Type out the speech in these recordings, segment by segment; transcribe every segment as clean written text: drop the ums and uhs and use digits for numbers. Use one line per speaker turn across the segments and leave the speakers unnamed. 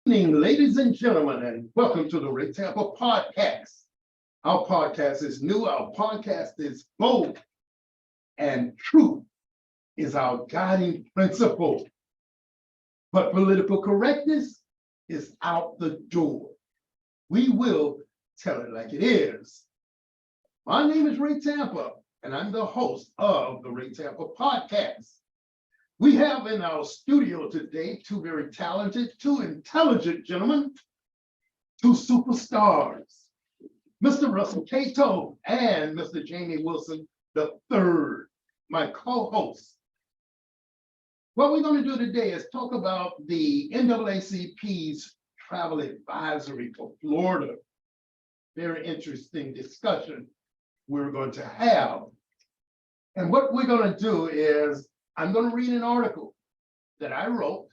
Evening, ladies and gentlemen, and welcome to the Naacp podcast. Our podcast is new, our podcast is bold, and truth is our guiding principle. But political correctness is out the door. We will tell it like it is. My name is Naacp, and I'm the host of the Naacp podcast. We have in our studio today two very talented, two intelligent gentlemen, two superstars, Mr. Russell Cato and Mr. Jamie Wilson III, my co-host. What we're going to do today is talk about the NAACP's travel advisory for Florida. Very interesting discussion we're going to have. And what we're going to do is I'm going to read an article that I wrote,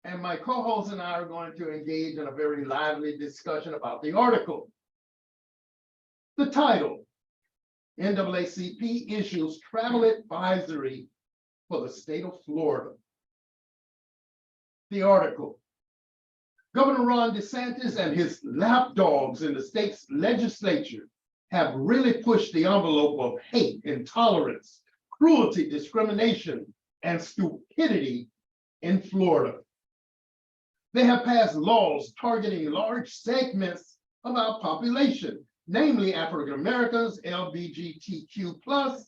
and my co-host and I are going to engage in a very lively discussion about the article. The title, NAACP issues travel advisory for the state of Florida. The article, Governor Ron DeSantis and his lapdogs in the state's legislature have really pushed the envelope of hate, intolerance, cruelty, discrimination, and stupidity in Florida. They have passed laws targeting large segments of our population, namely African Americans, LGBTQ+,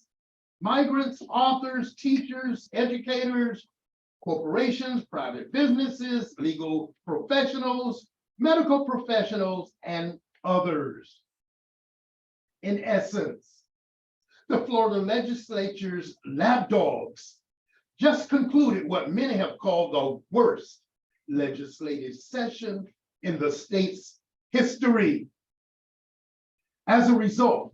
migrants, authors, teachers, educators, corporations, private businesses, legal professionals, medical professionals, and others. In essence, the Florida legislature's lapdogs just concluded what many have called the worst legislative session in the state's history. As a result,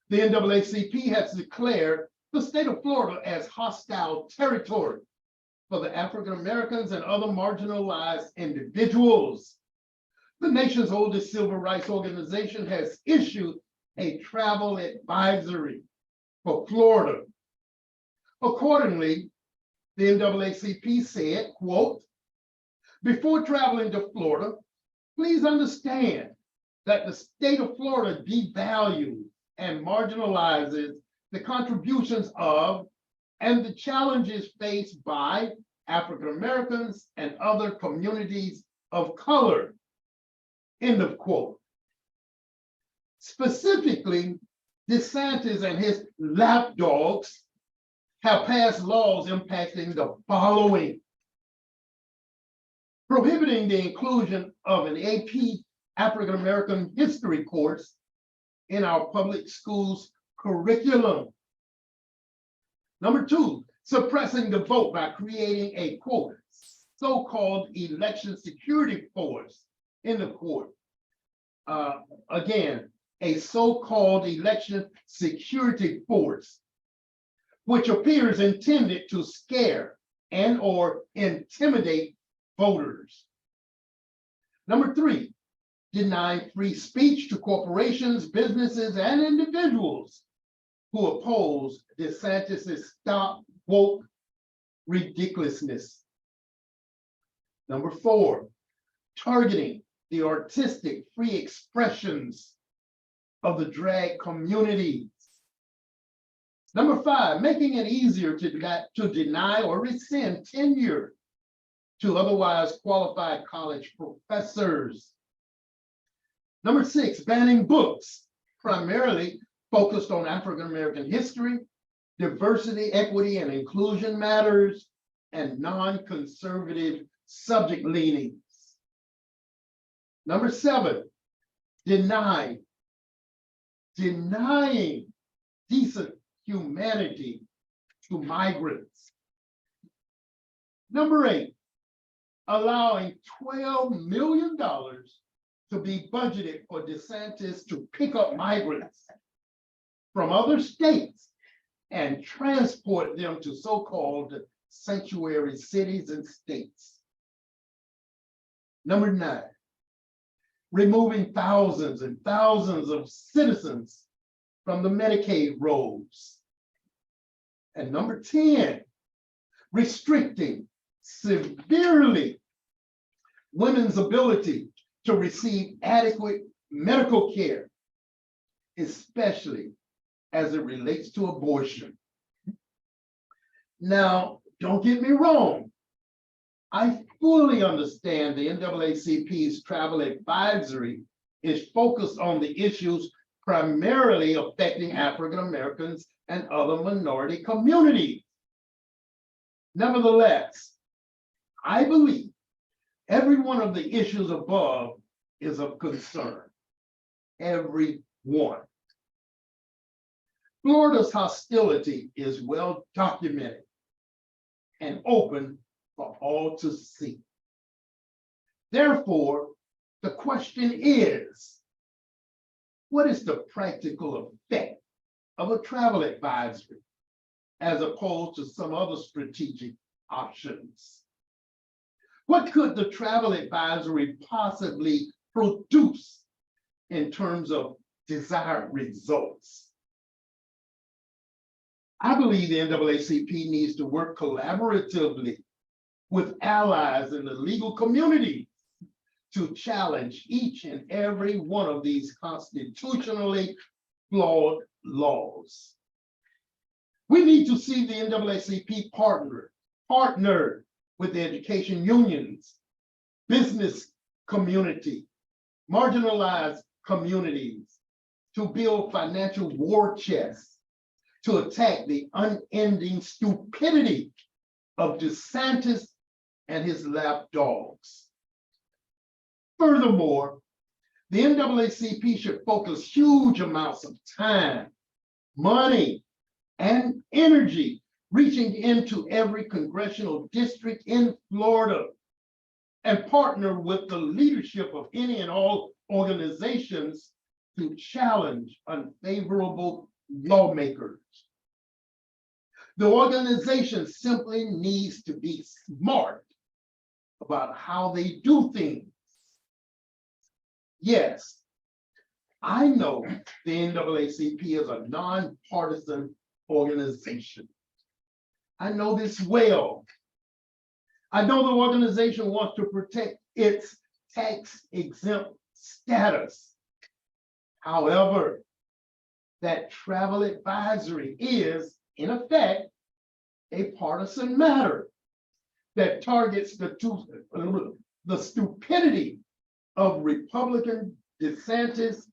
the NAACP has declared the state of Florida as hostile territory for the African Americans and other marginalized individuals. The nation's oldest civil rights organization has issued a travel advisory for Florida. Accordingly, the NAACP said, quote, before traveling to Florida, please understand that the state of Florida devalues and marginalizes the contributions of and the challenges faced by African Americans and other communities of color, end of quote. Specifically, DeSantis and his lapdogs have passed laws impacting the following: prohibiting the inclusion of an AP African American history course in our public schools curriculum. Number two, suppressing the vote by creating a quote, so-called election security force in the court. Again, a so-called election security force, which appears intended to scare and or intimidate voters. Number three, deny free speech to corporations, businesses, and individuals who oppose DeSantis' stop woke ridiculousness. Number four, targeting the artistic free expressions of the drag communities. Number five, making it easier to deny or rescind tenure to otherwise qualified college professors. Number six, banning books primarily focused on African American history, diversity, equity, and inclusion matters, and non-conservative subject leanings. Number seven, denying decent humanity to migrants. Number eight, allowing $12 million to be budgeted for DeSantis to pick up migrants from other states and transport them to so-called sanctuary cities and states. Number nine, removing thousands and thousands of citizens from the Medicaid rolls. And number 10, restricting severely women's ability to receive adequate medical care, especially as it relates to abortion. Now, don't get me wrong. I fully understand the NAACP's travel advisory is focused on the issues primarily affecting African Americans and other minority communities. Nevertheless, I believe every one of the issues above is of concern. Every one. Florida's hostility is well documented and open for all to see. Therefore, the question is, what is the practical effect of a travel advisory as opposed to some other strategic options? What could the travel advisory possibly produce in terms of desired results? I believe the NAACP needs to work collaboratively with allies in the legal community to challenge each and every one of these constitutionally flawed laws. We need to see the NAACP partner with the education unions, business community, marginalized communities to build financial war chests to attack the unending stupidity of DeSantis and his lapdogs. Furthermore, the NAACP should focus huge amounts of time, money, and energy reaching into every congressional district in Florida and partner with the leadership of any and all organizations to challenge unfavorable lawmakers. The organization simply needs to be smart about how they do things. Yes, I know the NAACP is a nonpartisan organization. I know this well. I know the organization wants to protect its tax-exempt status. However, that travel advisory is, in effect, a partisan matter that targets the stupidity of Republican DeSantis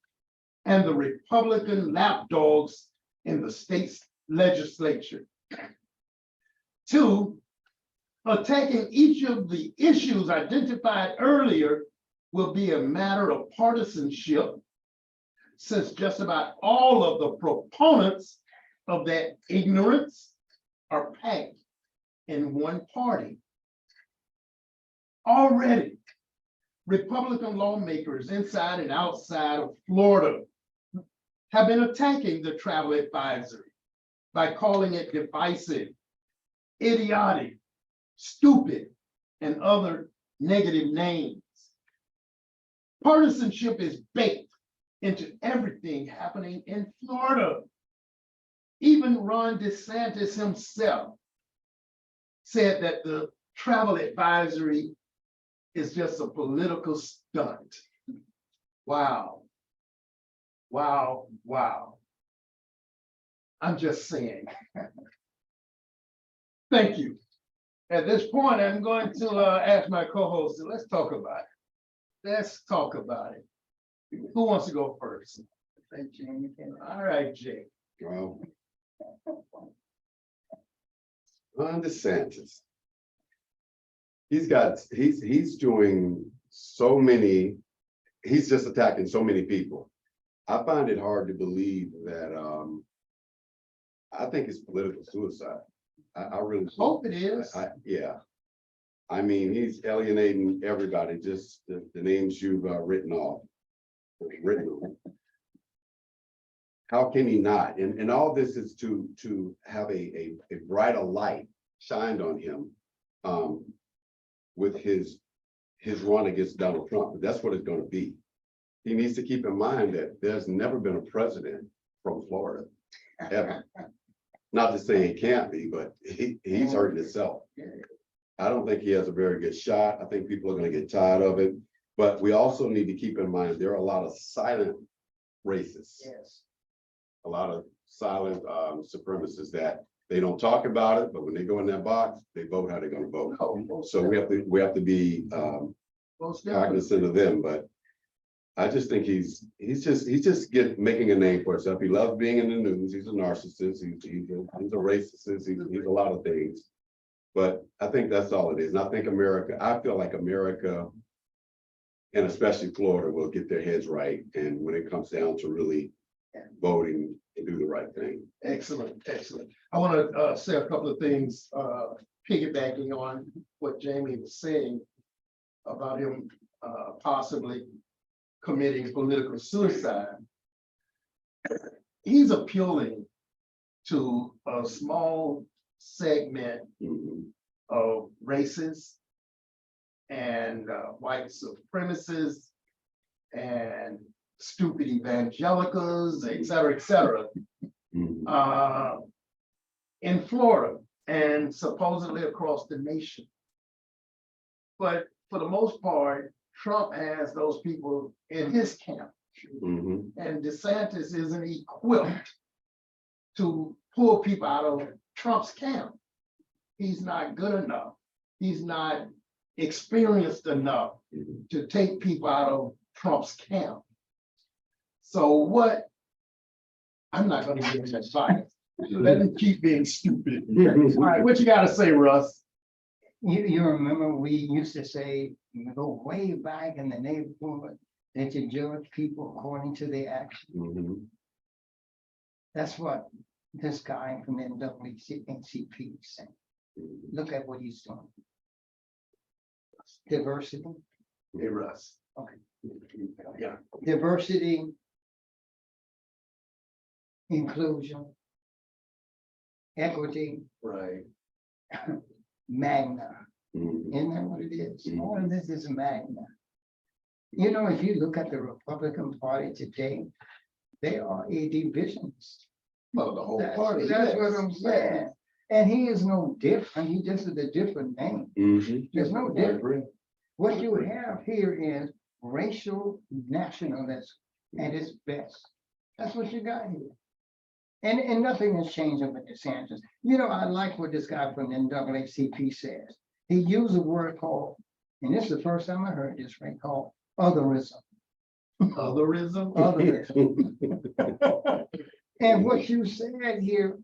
and the Republican lapdogs in the state's legislature. Two, attacking each of the issues identified earlier will be a matter of partisanship, since just about all of the proponents of that ignorance are packed in one party. Already, Republican lawmakers inside and outside of Florida have been attacking the travel advisory by calling it divisive, idiotic, stupid, and other negative names. Partisanship is baked into everything happening in Florida. Even Ron DeSantis himself said that the travel advisory is just a political stunt. Wow. Wow, wow. I'm just saying. Thank you. At this point, I'm going to ask my co-host, let's talk about it. Let's talk about it. Who wants to go first? Thank you. All right, Jay.
Well, Ron DeSantis. He's doing so many, he's just attacking so many people. I find it hard to believe that I think it's political suicide. I really
hope it is.
Yeah. I mean, he's alienating everybody, just the names you've written off. How can he not? And all this is to have a brighter light shined on him with his run against Donald Trump. But that's what it's going to be. He needs to keep in mind that there's never been a president from Florida, ever. Not to say he can't be, but he's hurting himself. I don't think he has a very good shot. I think people are gonna get tired of it. But we also need to keep in mind, there are a lot of silent racists.
Yes.
A lot of silent supremacists that they don't talk about it, but when they go in that box, they vote how they're gonna vote.
No, most
So we have to be
most definitely.
cognizant of them, but I just think he's just making a name for himself. He loves being in the news. He's a narcissist. He's a racist. He's a lot of things. But I think that's all it is. And I think I feel like America, and especially Florida, will get their heads right. And when it comes down to really voting and do the right thing.
Excellent, excellent. I want to say a couple of things, piggybacking on what Jamie was saying about him possibly committing political suicide. He's appealing to a small segment
Mhm.
of racists and white supremacists and stupid evangelicals, et cetera,
Mhm.
in Florida and supposedly across the nation. But for the most part, Trump has those people in his camp,
Mhm.
and DeSantis isn't equipped to pull people out of Trump's camp. He's not good enough. He's not experienced enough
Mhm.
to take people out of Trump's camp. So I'm not gonna give him advice. Let him keep being stupid. All right, what you gotta say, Russ?
You remember we used to say, we go way back in the neighborhood, that you judge people according to their actions.
Mhm.
That's what this guy from NAACP is saying. Look at what he's doing. Diversity,
Hey, Russ.
Okay.
Yeah.
diversity, inclusion, equity,
Right.
magna.
Mhm.
Isn't that what it is?
Mhm.
All of this is magna. You know, if you look at the Republican Party today, they are a divisionist.
Well, the whole
That's
party.
that's what
yes,
I'm
yes.
saying. And he is no different. He just is a different name.
Mhm.
There's no
I
difference.
agree.
What you have here is racial nationalism at its best. That's what you got here. And nothing is changing with DeSantis. You know, I like what this guy from NAACP says. He used a word called, and this is the first time I heard this, right, called otherism.
Otherism.
Otherism. And what you said here,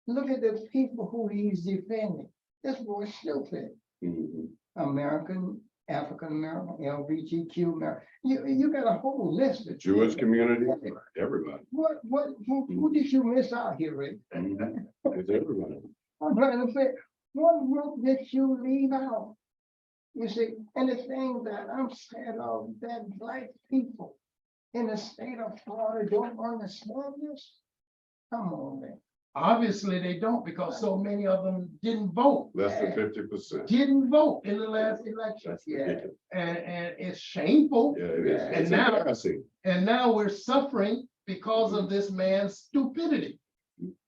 look at the people who he's defending. This boy's stupid.
Mhm.
American, African American, LGBTQ American. You got a whole list of
Jewish community, everybody.
who did you miss out here, Rick?
Mhm. It's everybody.
I'm trying to say, what group did you leave out? You see, and the thing that I'm scared of, that black people in the state of Florida don't understand this. Come on, man.
Obviously, they don't, because so many of them didn't vote.
Less than 50%.
Didn't vote in the last election.
That's
Yeah.
ridiculous.
And it's shameful.
Yeah, it is.
And
It's
now-
embarrassing.
And now we're suffering because of this man's stupidity.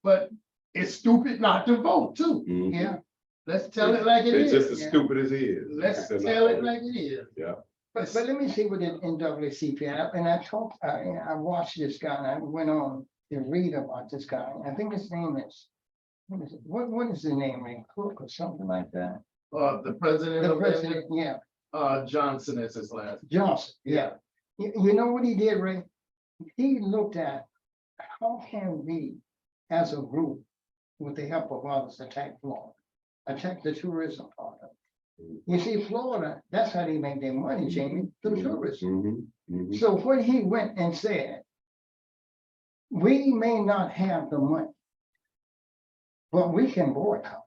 But it's stupid not to vote too.
Mhm.
Yeah,
Let's tell it like it
They're just
is.
as
Yeah.
stupid as he is.
Let's
They're not
tell it
voting.
like it is.
Yeah.
but let me see what in NAACP, and I talked, I watched this guy, and I went on to read about this guy. I think his name is, what is the name, Ray? Cook or something like that?
The president
The
of
president,
them,
yeah,
Johnson is his last.
Johnson, yeah. You know what he did, Ray? He looked at how can we, as a group, with the help of others, attack Florida, attack the tourism part of it. You see, Florida, that's how they make their money, Jamie, through tourism.
Mhm. Mhm.
So when he went and said, we may not have the money, but we can boycott.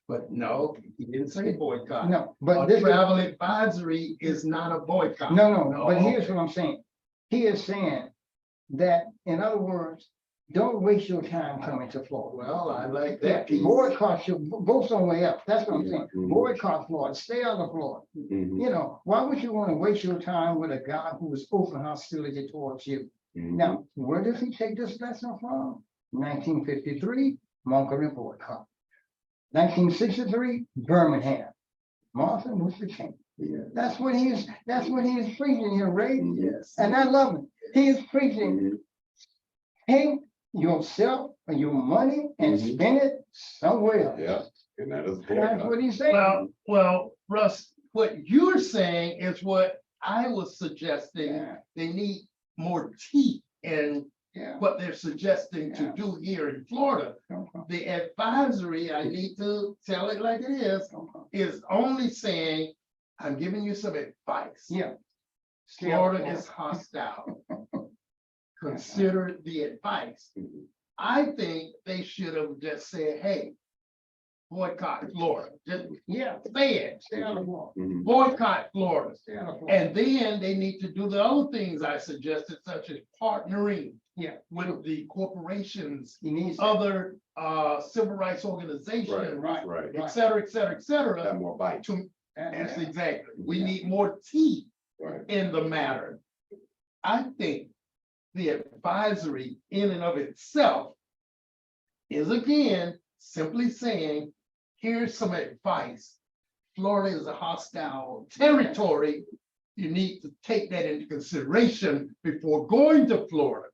But no, he didn't say boycott.
No, but
A
this,
travel advisory is not a boycott.
no, but here's what I'm saying. He is saying that, in other words, don't waste your time coming to Florida.
Well, I like
Yeah,
that piece.
boycott should go somewhere else. That's what I'm saying.
Mhm.
Boycott Florida, stay out of Florida.
Mhm.
You know, why would you want to waste your time with a guy who is open hostility towards you?
Mhm.
Now, where does he take this lesson from? 1953, Monterey boycott. 1963, Birmingham. Martin Luther King.
Yeah.
That's what he is preaching here, Ray.
Yes.
And I love it. He is preaching,
Mhm.
take yourself or your money and
Mhm.
spend it somewhere else.
Yeah, and that is.
That's what he's saying.
Well, Russ, what you're saying is what I was suggesting.
Yeah.
They need more teeth in
Yeah.
what they're suggesting to
Yeah.
do here in Florida. The advisory, I need to tell it like it is only saying, I'm giving you some advice.
Yeah.
Florida is hostile. Consider the advice.
Mhm.
I think they should have just said, hey, boycott Florida. Just
Yeah.
say it.
Stay out of war.
Mhm.
Boycott Florida.
Stay out of war.
And then they need to do the other things I suggested, such as partnering
Yeah.
with the corporations,
He needs.
other civil rights organizations,
Right.
Right.
et cetera, et cetera, et cetera.
Have more bite.
To, that's
Yeah.
exactly. We
Yeah.
need more teeth
Right.
in the matter. I think the advisory in and of itself is again simply saying, here's some advice. Florida is a hostile territory. You need to take that into consideration before going to Florida.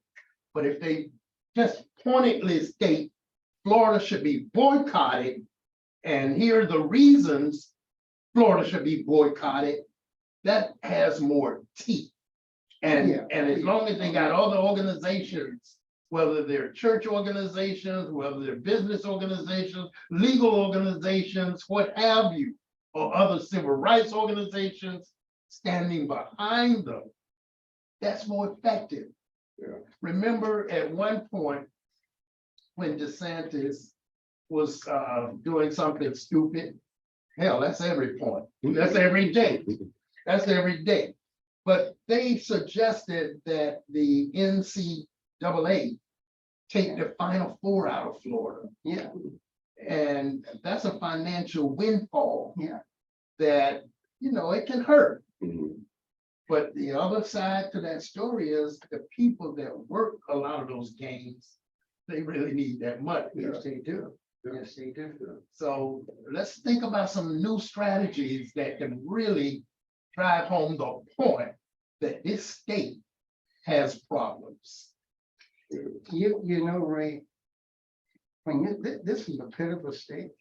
But if they just pointedly state Florida should be boycotted, and here are the reasons Florida should be boycotted, that has more teeth. And as long as they got other organizations, whether they're church organizations, whether they're business organizations, legal organizations, what have you, or other civil rights organizations standing behind them, that's more effective.
Yeah.
Remember at one point when DeSantis was doing something stupid, hell, that's every point. That's every day. That's every day. But they suggested that the NCAA take the Final Four out of Florida.
Yeah.
And that's a financial windfall.
Yeah.
That, it can hurt.
Mhm.
But the other side to that story is the people that work a lot of those games, they really need that money.
Yes, they do.
Yeah.
Yes, they do.
So let's think about some new strategies that can really drive home the point that this state has problems.
You know, Ray, this is a pitiful state.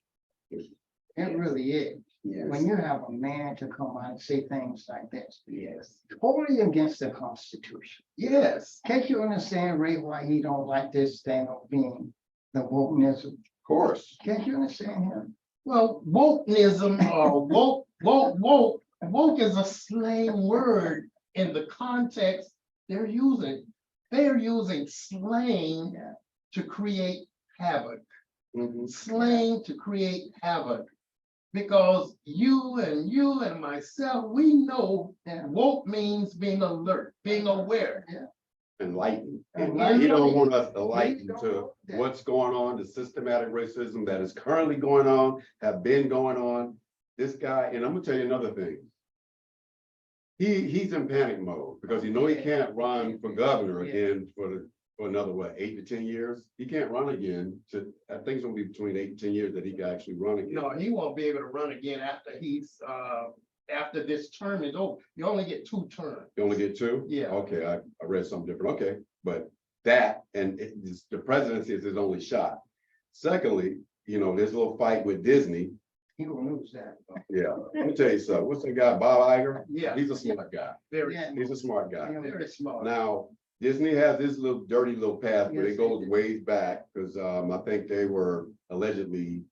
It really is. When you have a man to come out and say things like this,
Yes.
totally against the Constitution.
Yes.
Can't you understand, Ray, why he don't like this thing of being the wokenism?
Of course.
Can't you understand him?
Well, wokenism or woke is a slang word in the context they're using. They're using slang to create havoc.
Mhm.
Slang to create havoc. Because you and myself, we know that woke means being alert, being aware.
Enlightened.
Enlightened.
He don't want us enlightened
don't
to
want that.
what's going on, the systematic racism that is currently going on, have been going on. This guy, and I'm gonna tell you another thing. He's in panic mode because he can't run for governor again for another, 8 to 10 years. He can't run again. I think it's gonna be between 8 and 10 years that he can actually run again.
No, he won't be able to run again after after this term is over. You only get 2 terms.
You only get 2?
Yeah.
Okay, I read something different. Okay, but that and the presidency is his only shot. Secondly, there's a little fight with Disney.
He gonna lose that.
Yeah, let me tell you something. What's the guy, Bob Iger?
Yeah.
He's a smart guy.
Very,
Yeah.
He's a smart guy.
very smart.
Now, Disney has this little dirty little path, but
Yes,
it goes
they do.
ways back because I think they were allegedly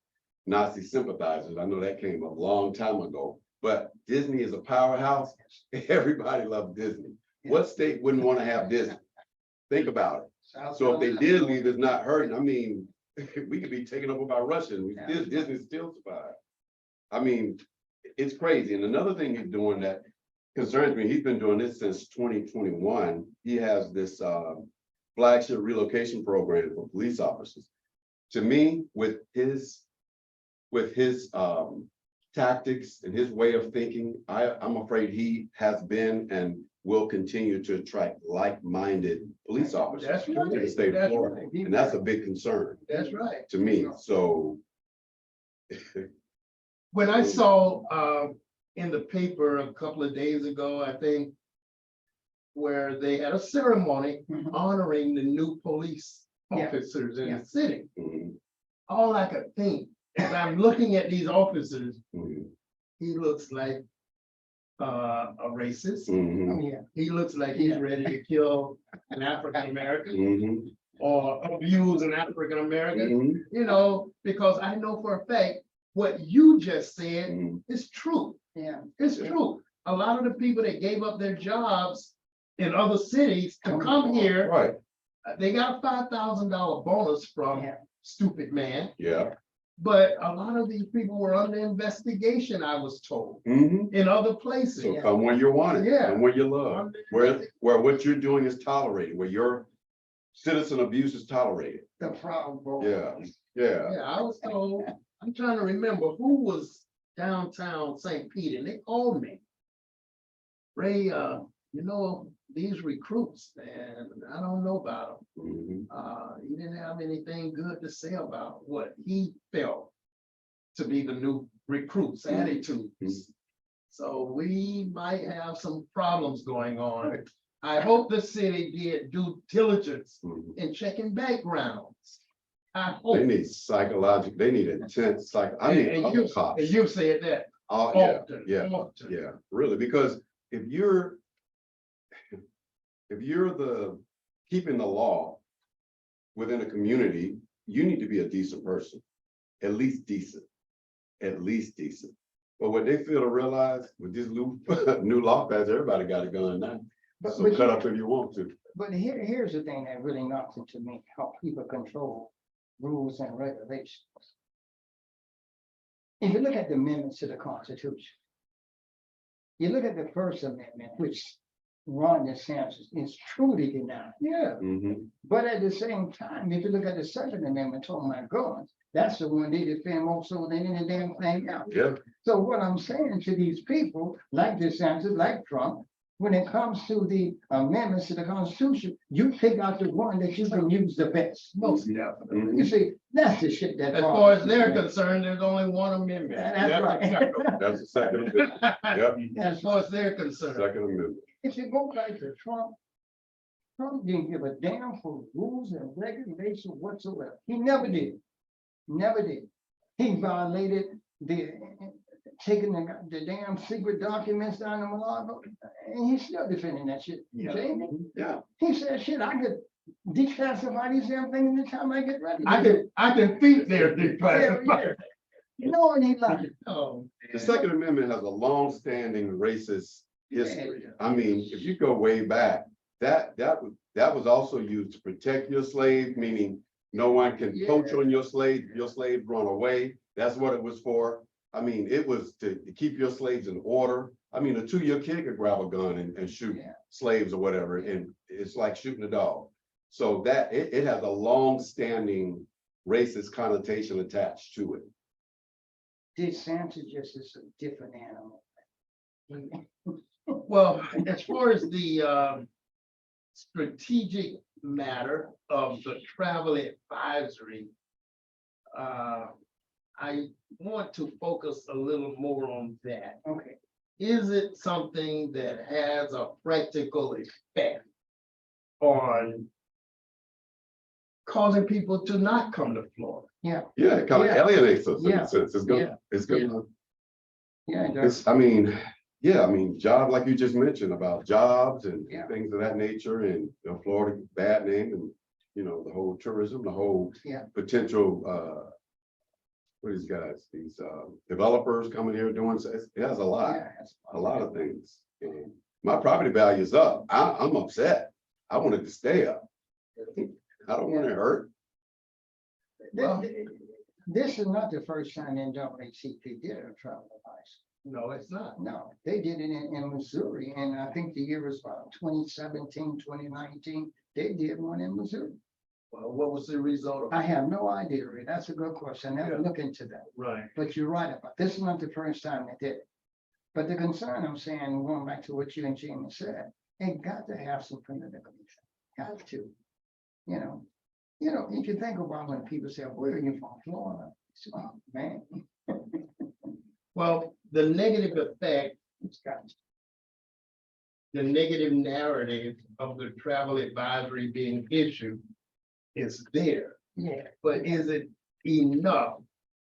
Nazi sympathizers. I know that came a long time ago, but Disney is a powerhouse. Everybody loves Disney. What state wouldn't want to have Disney? Think about it. So if they did leave, it's not hurting. I mean, we could be taken over by Russians. Disney still survive. I mean, it's crazy. And another thing he's doing that concerns me, he's been doing this since 2021. He has this flagship relocation program for police officers. To me, with his tactics and his way of thinking, I'm afraid he has been and will continue to attract like-minded police officers
That's
to
right.
the state of
That's
Florida.
right.
And that's a big concern
That's right.
to me. So
When I saw in the paper a couple of days ago, I think, where they had a ceremony
Mhm.
honoring the new police
Yeah.
officers in
Yeah.
the city.
Mhm,
All I could think, as I'm looking at these officers,
mhm,
he looks like a racist.
mhm,
Oh, yeah.
He looks like he's
Yeah.
ready to kill an African American
mhm,
or abuse an African American.
mhm,
You know, because I know for a fact, what you just said
mhm.
is true.
Yeah.
It's
Yeah.
true. A lot of the people that gave up their jobs in other cities to
Come
come
on.
here,
Right,
they got a $5,000 bonus from
Yeah.
stupid man.
yeah.
But a lot of these people were under investigation, I was told,
Mhm.
in other places.
So come when you're wanted,
Yeah.
come where you love,
Under
where what you're doing is tolerated, where your citizen abuse is tolerated.
The Proud Boys.
Yeah. Yeah,
Yeah, I was told, I'm trying to remember who was downtown St. Pete, and they called me. Ray, you know, these recruits, and I don't know about them.
mhm,
He didn't have anything good to say about what he felt to be the new recruits'
Mhm.
attitudes. So we might have some problems going on. I hope the city did due diligence
mhm.
in checking backgrounds. I
They
hope.
need psychological, they need intense I need
And
other
you,
cops.
and you said that
Oh, yeah,
often,
yeah,
often.
yeah, really, because if you're the keeping the law within a community, you need to be a decent person, at least decent, at least decent. But what they fail to realize with this new new law pass, everybody got a gun now.
But,
So
but,
cut
you-
up if you want to.
but here's the thing that really knocks into me, how people control rules and regulations. If you look at the amendments to the Constitution, you look at the First Amendment, which Ron DeSantis is truly denying.
Yeah,
Mhm.
But at the same time, if you look at the Second Amendment, talking about guns, that's the one they defend more so than any damn thing else.
Yeah,
So what I'm saying to these people, like DeSantis, like Trump, when it comes to the amendments to the Constitution, you pick out the one that you can use the best.
most definitely.
Mhm.
You see, that's the shit that.
As far as they're
bothers me.
concerned, there's only one amendment.
That's right.
that's the Second Amendment. Yep,
As far as they're concerned.
Second Amendment.
If you go back to Trump, Trump didn't give a damn for rules and regulations whatsoever. He never did. Never did. He violated taking the damn secret documents down in Malaga, and he's still defending that shit.
Yeah.
Jamie,
Yeah,
he said, shit, I could declassify these damn things anytime I get ready.
I can think they're
Yeah,
declassified.
No, and he lied.
Oh,
the Second Amendment has a long-standing racist history. I mean, if you go way back, that was also used to protect your slave, meaning no one can poach on your slave, if your slave run away. That's what it was for. I mean, it was to keep your slaves in order. I mean, a 2-year kid could grab a gun and shoot
Yeah.
slaves or whatever, and it's like shooting a dog. So that it has a long-standing racist connotation attached to it.
DeSantis just is a different animal.
well, as far as the strategic matter of the travel advisory, I want to focus a little more on that.
Okay,
Is it something that has a practical effect on causing people to not come to Florida?
Yeah, it kind of
Yeah.
alienates us in
Yeah.
a sense. It's gonna, it's gonna,
yeah, it does.
it's, I mean, job, like you just mentioned about jobs and
Yeah.
things of that nature, and Florida, bad name, and the whole tourism, the whole
Yeah.
potential, what these guys, these developers coming here doing, so it has a lot.
Yeah, that's-
A lot of things. My property value is up. I'm upset. I want it to stay up. I don't want it hurt.
Well-
This is not the first time NAACP did a travel advice.
No, it's not.
No, they did it in Missouri, and I think the year was about 2017, 2019. They did one in Missouri.
Well, what was the result of?
I have no idea, Ray. That's a good question. I never
Yeah.
look into that.
Right.
But you're right about, this is not the first time they did it. But the concern I'm saying, going back to what you and Jamie said, it got to have some political effect. Got to. If you think about when people say, where are you from, Florida? So, oh, man.
Well, the negative effect,
It's got,
the negative narrative of the travel advisory being issued is there.
yeah,
But is it enough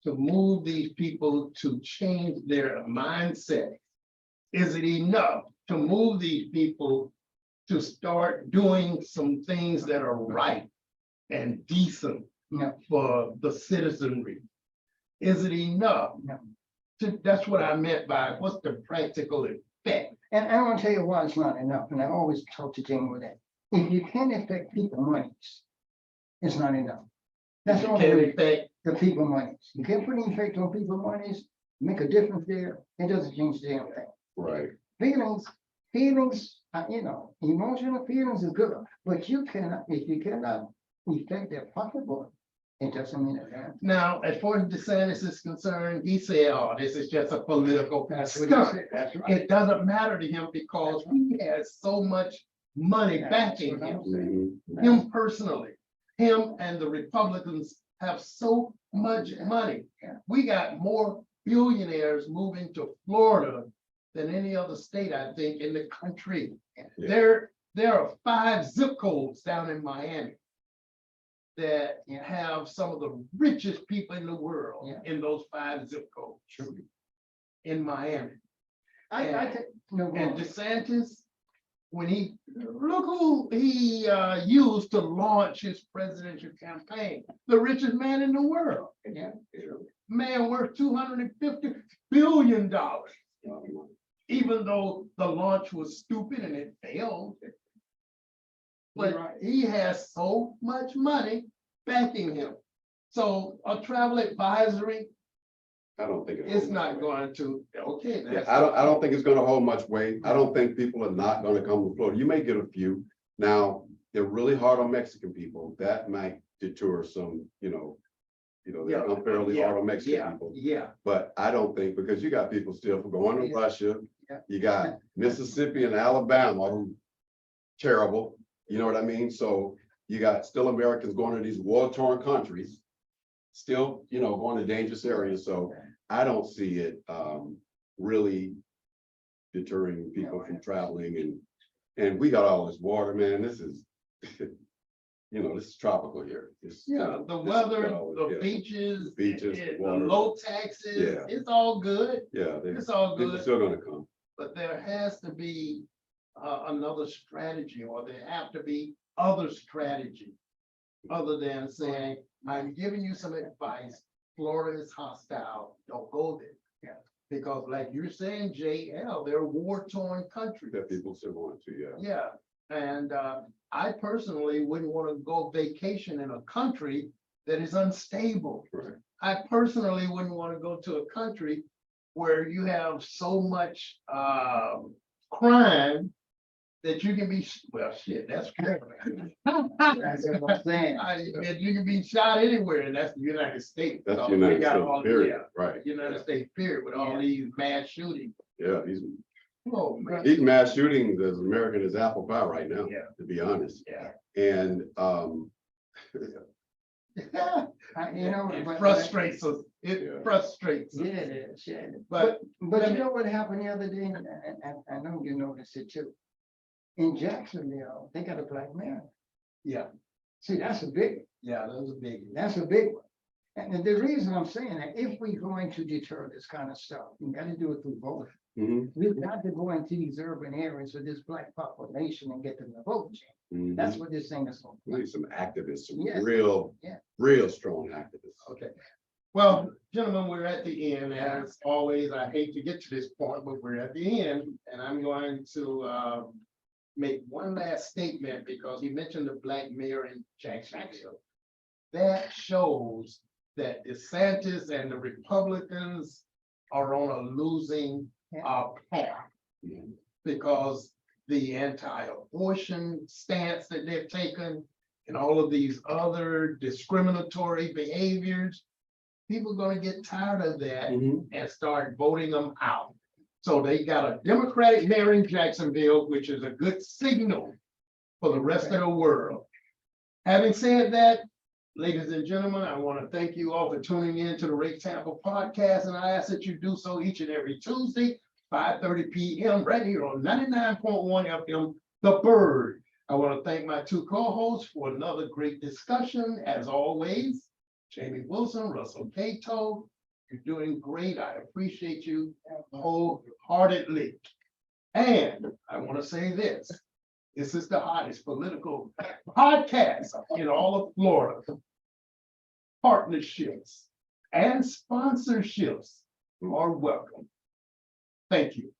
to move these people to change their mindset? Is it enough to move these people to start doing some things that are right and decent
no,
for the citizenry? Is it enough?
no.
That's what I meant by what's the practical effect?
And I want to tell you why it's not enough, and I always talk to Jane with that. If you can't affect people monies, it's not enough. That's the only
Can
way,
affect,
the people monies. You can't put any effect on people monies, make a difference there, it doesn't change the damn thing.
Right.
Feelings, you know, emotional feelings is good, but you cannot, if you cannot affect their pocketbook, it doesn't mean a damn.
now, as far as DeSantis is concerned, he said, oh, this is just a political
That's what he
stunt.
said, that's right.
It doesn't matter to him because he has so much money
That's
backing
what
him.
I'm saying.
Mhm.
Him personally, him and the Republicans have so much money.
Yeah.
We got more billionaires moving to Florida than any other state, I think, in the country.
Yeah.
There are 5 zip codes down in Miami that have some of the richest people in the world
Yeah.
in those 5 zip codes in Miami.
I think, no, go
And
on.
DeSantis, when look who he used to launch his presidential campaign, the richest man in the world,
Yeah,
man worth $250 billion, even though the launch was stupid and it failed.
You're
But
right.
he has so much money backing him. So a travel advisory
I don't think.
is not going to, okay.
Yeah,
that's-
I don't think it's gonna hold much weight. I don't think people are not gonna come to Florida. You may get a few. Now, they're really hard on Mexican people. That might deter some, they're
Yeah,
unfairly hard on Mexican
Yeah,
people.
yeah.
But I don't think, because you got people still from going to
Yeah.
Russia.
Yeah.
You got Mississippi and Alabama who terrible, you know what I mean? So you got still Americans going to these war-torn countries, still, going to dangerous areas. So I don't see it really deterring people from traveling, and we got all this water, man. This is, this is tropical here.
Yeah, the
this is
weather,
all-
the
yeah.
beaches,
Beaches,
the
water.
low taxes,
Yeah.
it's all good.
Yeah,
It's all
they're
good,
still gonna come.
but there has to be another strategy, or there have to be other strategy. Other than saying, I'm giving you some advice, Florida is hostile, don't go there.
Yeah.
Because like you're saying, JL, they're war-torn countries.
That people still want to, yeah.
Yeah, and I personally wouldn't want to go vacation in a country that is unstable.
Right.
I personally wouldn't want to go to a country where you have so much crime that you can be, well, shit, that's scary.
That's what I'm saying.
That you can be shot anywhere, and that's the United States.
That's
So
the
we
United
got
States,
all-
period,
yeah,
right.
United States, period, with all
Yeah.
these mass shootings.
Yeah,
Oh, man.
these mass shootings as American as apple pie right now,
Yeah.
to be honest.
Yeah.
And,
It
But-
frustrates us, it
Yeah.
frustrates us.
Yeah, it is, yeah.
But
But
let
you
me-
know what happened the other day, and I know you noticed it too. In Jacksonville, they got a black mayor.
Yeah,
See, that's a big,
yeah, that was a big.
that's a big one. And the reason I'm saying that, if we're going to deter this kind of stuff, we gotta do it through voting.
mhm,
We've got to go into these urban areas with this black population and get them to vote.
mhm.
That's what this thing is for.
We need some activists, some
Yes.
real,
Yeah.
real strong activists.
Okay. Well, gentlemen, we're at the end. As always, I hate to get to this point, but we're at the end, and I'm going to make one last statement because he mentioned the black mayor in Jacksonville. That shows that DeSantis and the Republicans are on a losing path,
Mhm.
because the anti-abortion stance that they've taken and all of these other discriminatory behaviors, people are gonna get tired of that
Mhm.
and start voting them out. So they got a Democratic mayor in Jacksonville, which is a good signal for the rest of the world. Having said that, Ladies and gentlemen, I want to thank you all for tuning in to the Ray Tampa podcast, and I ask that you do so each and every Tuesday, 5:30 p.m. right here on 99.1 FM, The Bird. I want to thank my two co-hosts for another great discussion. As always, Jamie Wilson, Russell Cato, you're doing great. I appreciate you wholeheartedly. And I want to say this. This is the hottest political podcast in all of Florida. Partnerships and sponsorships are welcome. Thank you.